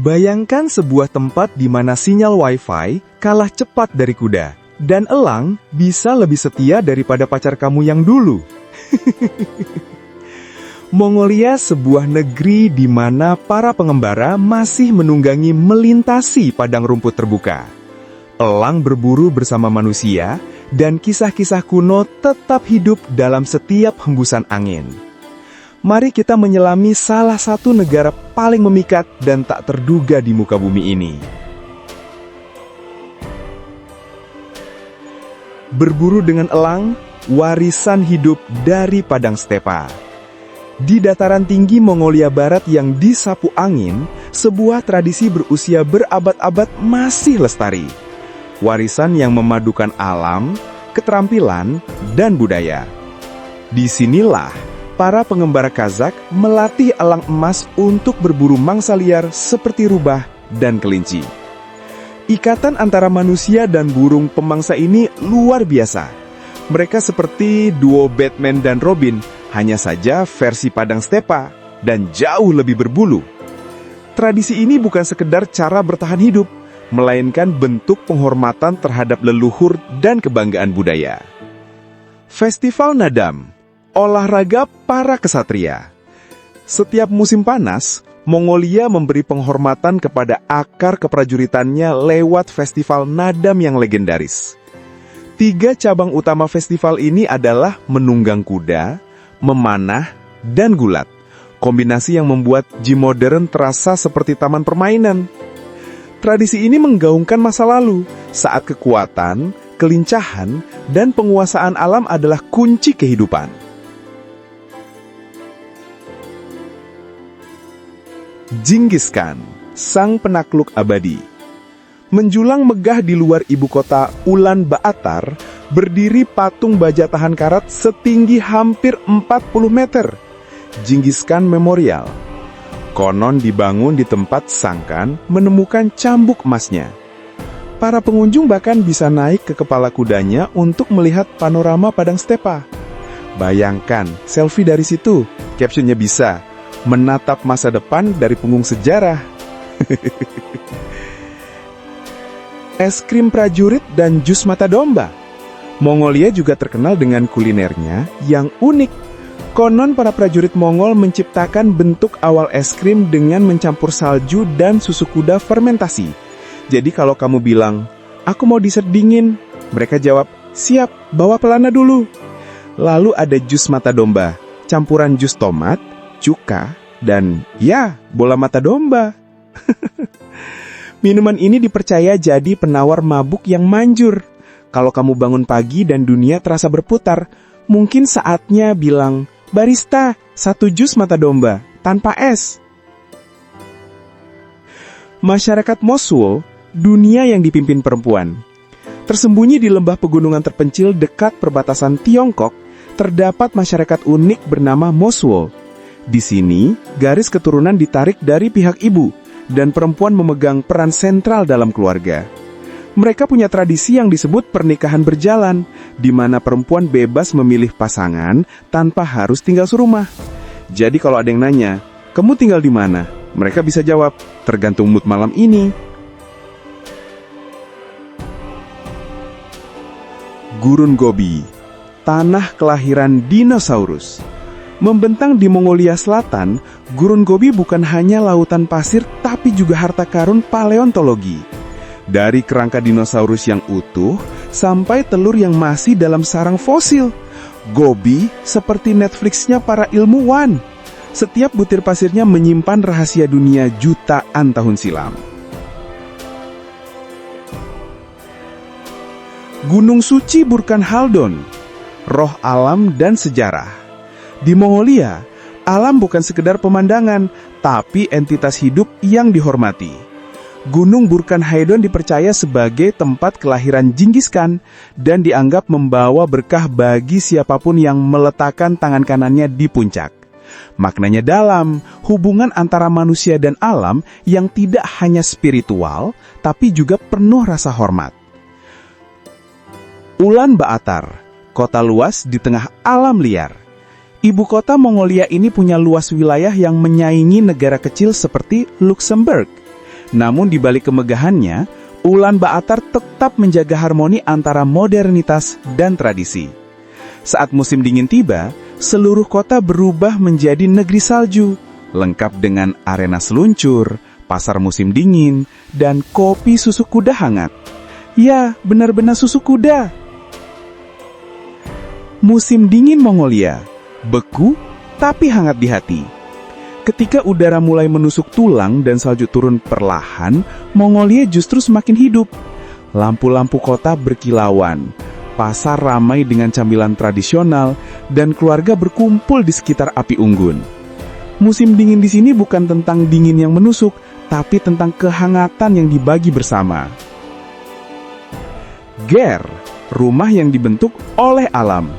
Bayangkan sebuah tempat di mana sinyal Wi-Fi kalah cepat dari kuda, dan elang bisa lebih setia daripada pacar kamu yang dulu. Mongolia sebuah negeri di mana para pengembara masih menunggangi melintasi padang rumput terbuka. Elang berburu bersama manusia, dan kisah-kisah kuno tetap hidup dalam setiap hembusan angin. Mari kita menyelami salah satu negara paling memikat dan tak terduga di muka bumi ini. Berburu dengan elang, warisan hidup dari padang stepa. Di dataran tinggi Mongolia Barat yang disapu angin, sebuah tradisi berusia berabad-abad masih lestari. Warisan yang memadukan alam, keterampilan, dan budaya. Disinilah para pengembara Kazakh melatih elang emas untuk berburu mangsa liar seperti rubah dan kelinci. Ikatan antara manusia dan burung pemangsa ini luar biasa. Mereka seperti duo Batman dan Robin, hanya saja versi padang stepa dan jauh lebih berbulu. Tradisi ini bukan sekedar cara bertahan hidup, melainkan bentuk penghormatan terhadap leluhur dan kebanggaan budaya. Festival Nadam, olahraga para kesatria. Setiap musim panas, Mongolia memberi penghormatan kepada akar keprajuritannya lewat festival Nadam yang legendaris. 3 cabang utama festival ini adalah menunggang kuda, memanah, dan gulat. Kombinasi yang membuat gym modern terasa seperti taman permainan. Tradisi ini menggaungkan masa lalu, saat kekuatan, kelincahan, dan penguasaan alam adalah kunci kehidupan. Genghis Khan, sang penakluk abadi. Menjulang megah di luar ibu kota Ulan Baatar, berdiri patung baja tahan karat setinggi hampir 40 meter. Genghis Khan Memorial. Konon dibangun di tempat sang Khan menemukan cambuk emasnya. Para pengunjung bahkan bisa naik ke kepala kudanya untuk melihat panorama padang stepa. Bayangkan, selfie dari situ, captionnya bisa, menatap masa depan dari punggung sejarah. Es krim prajurit dan jus mata domba. Mongolia juga terkenal dengan kulinernya yang unik. Konon para prajurit Mongol menciptakan bentuk awal es krim dengan mencampur salju dan susu kuda fermentasi. Jadi kalau kamu bilang, aku mau dessert dingin, mereka jawab, siap, bawa pelana dulu. Lalu ada jus mata domba, campuran jus tomat, cuka, dan ya, bola mata domba. Minuman ini dipercaya jadi penawar mabuk yang manjur. Kalau kamu bangun pagi dan dunia terasa berputar, mungkin saatnya bilang, barista, 1 jus mata domba, tanpa es. Masyarakat Mosul, dunia yang dipimpin perempuan. Tersembunyi di lembah pegunungan terpencil dekat perbatasan Tiongkok, terdapat masyarakat unik bernama Mosul. Di sini, garis keturunan ditarik dari pihak ibu, dan perempuan memegang peran sentral dalam keluarga. Mereka punya tradisi yang disebut pernikahan berjalan, di mana perempuan bebas memilih pasangan tanpa harus tinggal serumah. Jadi kalau ada yang nanya, kamu tinggal di mana? Mereka bisa jawab, tergantung mood malam ini. Gurun Gobi, tanah kelahiran dinosaurus. Membentang di Mongolia Selatan, Gurun Gobi bukan hanya lautan pasir, tapi juga harta karun paleontologi. Dari kerangka dinosaurus yang utuh, sampai telur yang masih dalam sarang fosil. Gobi seperti Netflix-nya para ilmuwan. Setiap butir pasirnya menyimpan rahasia dunia jutaan tahun silam. Gunung Suci Burkan Haldon, roh alam dan sejarah. Di Mongolia, alam bukan sekedar pemandangan, tapi entitas hidup yang dihormati. Gunung Burkan Haedon dipercaya sebagai tempat kelahiran Genghis Khan dan dianggap membawa berkah bagi siapapun yang meletakkan tangan kanannya di puncak. Maknanya dalam, hubungan antara manusia dan alam yang tidak hanya spiritual, tapi juga penuh rasa hormat. Ulan Baatar, kota luas di tengah alam liar. Ibu kota Mongolia ini punya luas wilayah yang menyaingi negara kecil seperti Luxembourg. Namun di balik kemegahannya, Ulaanbaatar tetap menjaga harmoni antara modernitas dan tradisi. Saat musim dingin tiba, seluruh kota berubah menjadi negeri salju, lengkap dengan arena seluncur, pasar musim dingin, dan kopi susu kuda hangat. Ya, benar-benar susu kuda. Musim dingin Mongolia, beku tapi hangat di hati. Ketika udara mulai menusuk tulang dan salju turun perlahan, Mongolia justru semakin hidup. Lampu-lampu kota berkilauan, pasar ramai dengan camilan tradisional, dan keluarga berkumpul di sekitar api unggun. Musim dingin di sini bukan tentang dingin yang menusuk, tapi tentang kehangatan yang dibagi bersama. Ger, rumah yang dibentuk oleh alam.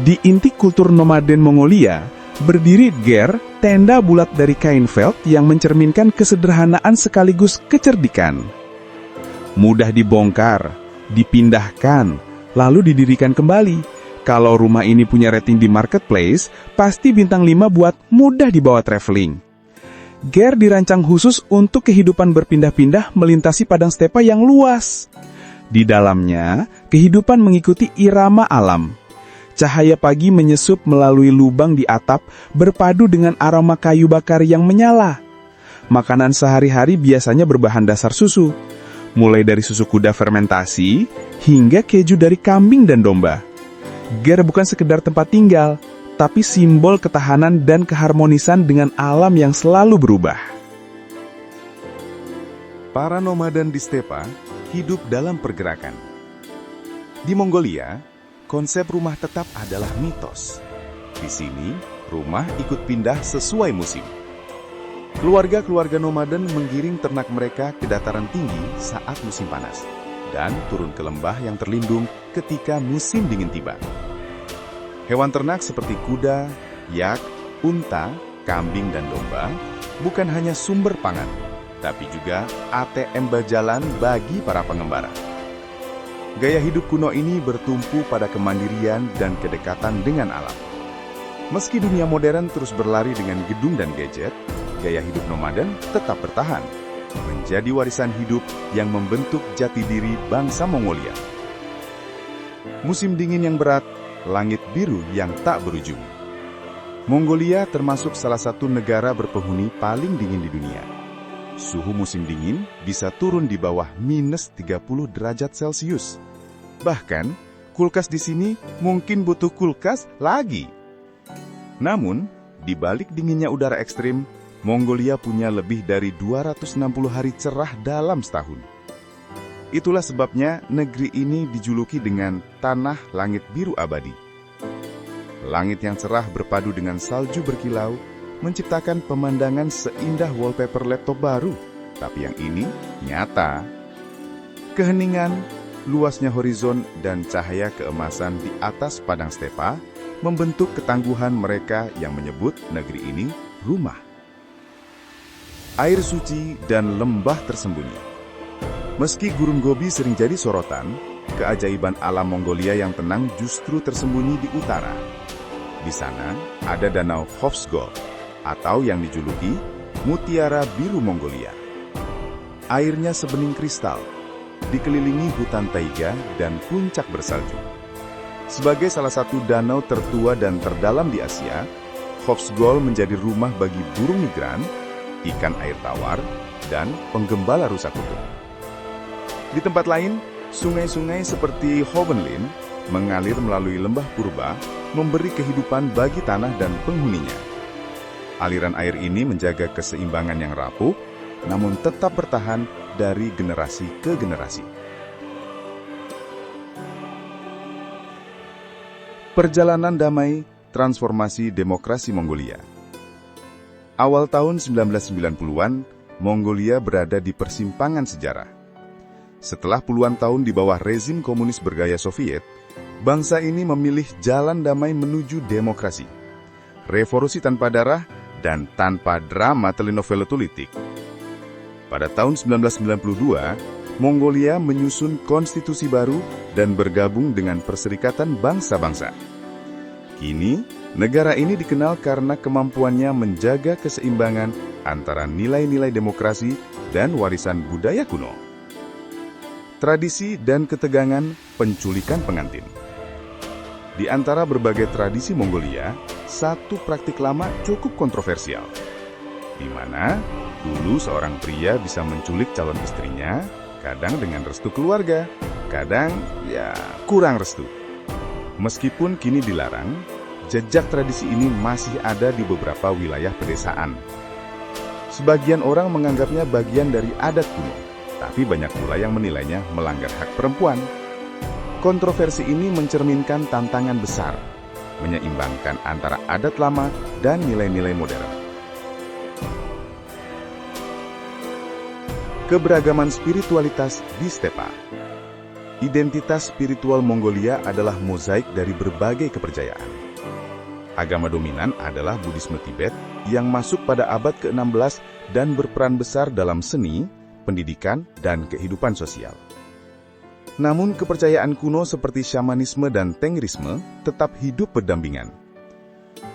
Di inti kultur nomaden Mongolia, berdiri ger, tenda bulat dari kain felt yang mencerminkan kesederhanaan sekaligus kecerdikan. Mudah dibongkar, dipindahkan, lalu didirikan kembali. Kalau rumah ini punya rating di marketplace, pasti bintang 5 buat mudah dibawa traveling. Ger dirancang khusus untuk kehidupan berpindah-pindah melintasi padang stepa yang luas. Di dalamnya, kehidupan mengikuti irama alam. Cahaya pagi menyesup melalui lubang di atap, berpadu dengan aroma kayu bakar yang menyala. Makanan sehari-hari biasanya berbahan dasar susu, mulai dari susu kuda fermentasi, hingga keju dari kambing dan domba. Ger bukan sekedar tempat tinggal, tapi simbol ketahanan dan keharmonisan dengan alam yang selalu berubah. Para nomaden di stepa hidup dalam pergerakan. Di Mongolia, konsep rumah tetap adalah mitos. Di sini, rumah ikut pindah sesuai musim. Keluarga-keluarga nomaden menggiring ternak mereka ke dataran tinggi saat musim panas, dan turun ke lembah yang terlindung ketika musim dingin tiba. Hewan ternak seperti kuda, yak, unta, kambing, dan domba bukan hanya sumber pangan, tapi juga ATM berjalan bagi para pengembara. Gaya hidup kuno ini bertumpu pada kemandirian dan kedekatan dengan alam. Meski dunia modern terus berlari dengan gedung dan gadget, gaya hidup nomaden tetap bertahan, menjadi warisan hidup yang membentuk jati diri bangsa Mongolia. Musim dingin yang berat, langit biru yang tak berujung. Mongolia termasuk salah satu negara berpenghuni paling dingin di dunia. Suhu musim dingin bisa turun di bawah minus 30 derajat Celcius. Bahkan, kulkas di sini mungkin butuh kulkas lagi. Namun, di balik dinginnya udara ekstrim, Mongolia punya lebih dari 260 hari cerah dalam setahun. Itulah sebabnya negeri ini dijuluki dengan tanah langit biru abadi. Langit yang cerah berpadu dengan salju berkilau, menciptakan pemandangan seindah wallpaper laptop baru, tapi yang ini nyata. Keheningan, luasnya horizon, dan cahaya keemasan di atas padang stepa membentuk ketangguhan mereka yang menyebut negeri ini rumah. Air suci dan lembah tersembunyi. Meski Gurun Gobi sering jadi sorotan, keajaiban alam Mongolia yang tenang justru tersembunyi di utara. Di sana ada danau Hofsgol, atau yang dijuluki Mutiara Biru Mongolia. Airnya sebening kristal, dikelilingi hutan taiga dan puncak bersalju. Sebagai salah satu danau tertua dan terdalam di Asia, Hofsgol menjadi rumah bagi burung migran, ikan air tawar, dan penggembala rusa kutub. Di tempat lain, sungai-sungai seperti Hovenlin mengalir melalui lembah purba, memberi kehidupan bagi tanah dan penghuninya. Aliran air ini menjaga keseimbangan yang rapuh, namun tetap bertahan dari generasi ke generasi. Perjalanan damai transformasi demokrasi Mongolia. Awal tahun 1990-an, Mongolia berada di persimpangan sejarah. Setelah puluhan tahun di bawah rezim komunis bergaya Soviet, bangsa ini memilih jalan damai menuju demokrasi. Revolusi tanpa darah dan tanpa drama telenovela politik. Pada tahun 1992, Mongolia menyusun konstitusi baru dan bergabung dengan Perserikatan Bangsa-Bangsa. Kini, negara ini dikenal karena kemampuannya menjaga keseimbangan antara nilai-nilai demokrasi dan warisan budaya kuno. Tradisi dan ketegangan penculikan pengantin. Di antara berbagai tradisi Mongolia, satu praktik lama cukup kontroversial, di mana dulu seorang pria bisa menculik calon istrinya, kadang dengan restu keluarga, kadang kurang restu. Meskipun kini dilarang, jejak tradisi ini masih ada di beberapa wilayah pedesaan. Sebagian orang menganggapnya bagian dari adat kuno, tapi banyak pula yang menilainya melanggar hak perempuan. Kontroversi ini mencerminkan tantangan besar, menyeimbangkan antara adat lama dan nilai-nilai modern. Keberagaman spiritualitas di stepa. Identitas spiritual Mongolia adalah mozaik dari berbagai kepercayaan. Agama dominan adalah Buddhisme Tibet yang masuk pada abad ke-16 dan berperan besar dalam seni, pendidikan, dan kehidupan sosial. Namun kepercayaan kuno seperti syamanisme dan tengrisme tetap hidup berdampingan.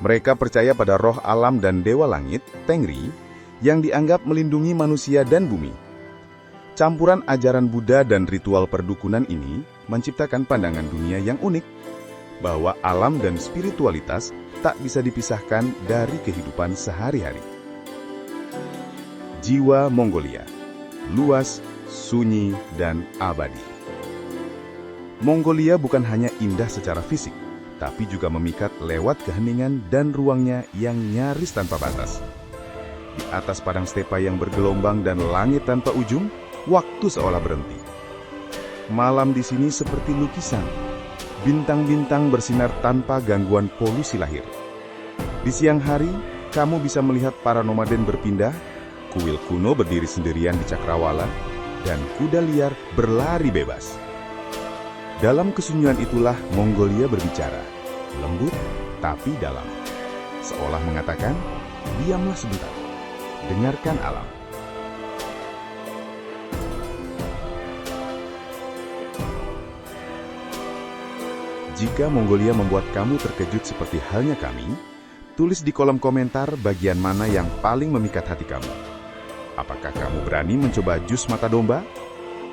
Mereka percaya pada roh alam dan dewa langit, Tengri, yang dianggap melindungi manusia dan bumi. Campuran ajaran Buddha dan ritual perdukunan ini menciptakan pandangan dunia yang unik, bahwa alam dan spiritualitas tak bisa dipisahkan dari kehidupan sehari-hari. Jiwa Mongolia, luas, sunyi, dan abadi. Mongolia bukan hanya indah secara fisik, tapi juga memikat lewat keheningan dan ruangnya yang nyaris tanpa batas. Di atas padang stepa yang bergelombang dan langit tanpa ujung, waktu seolah berhenti. Malam di sini seperti lukisan. Bintang-bintang bersinar tanpa gangguan polusi lahir. Di siang hari, kamu bisa melihat para nomaden berpindah, kuil kuno berdiri sendirian di cakrawala, dan kuda liar berlari bebas. Dalam kesunyian itulah Mongolia berbicara, lembut tapi dalam. Seolah mengatakan, diamlah sebentar, dengarkan alam. Jika Mongolia membuat kamu terkejut seperti halnya kami, tulis di kolom komentar bagian mana yang paling memikat hati kamu. Apakah kamu berani mencoba jus mata domba?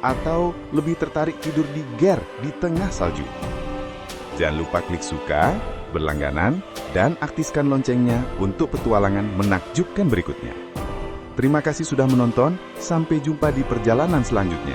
Atau lebih tertarik tidur di ger di tengah salju? Jangan lupa klik suka, berlangganan, dan aktifkan loncengnya untuk petualangan menakjubkan berikutnya. Terima kasih sudah menonton, sampai jumpa di perjalanan selanjutnya.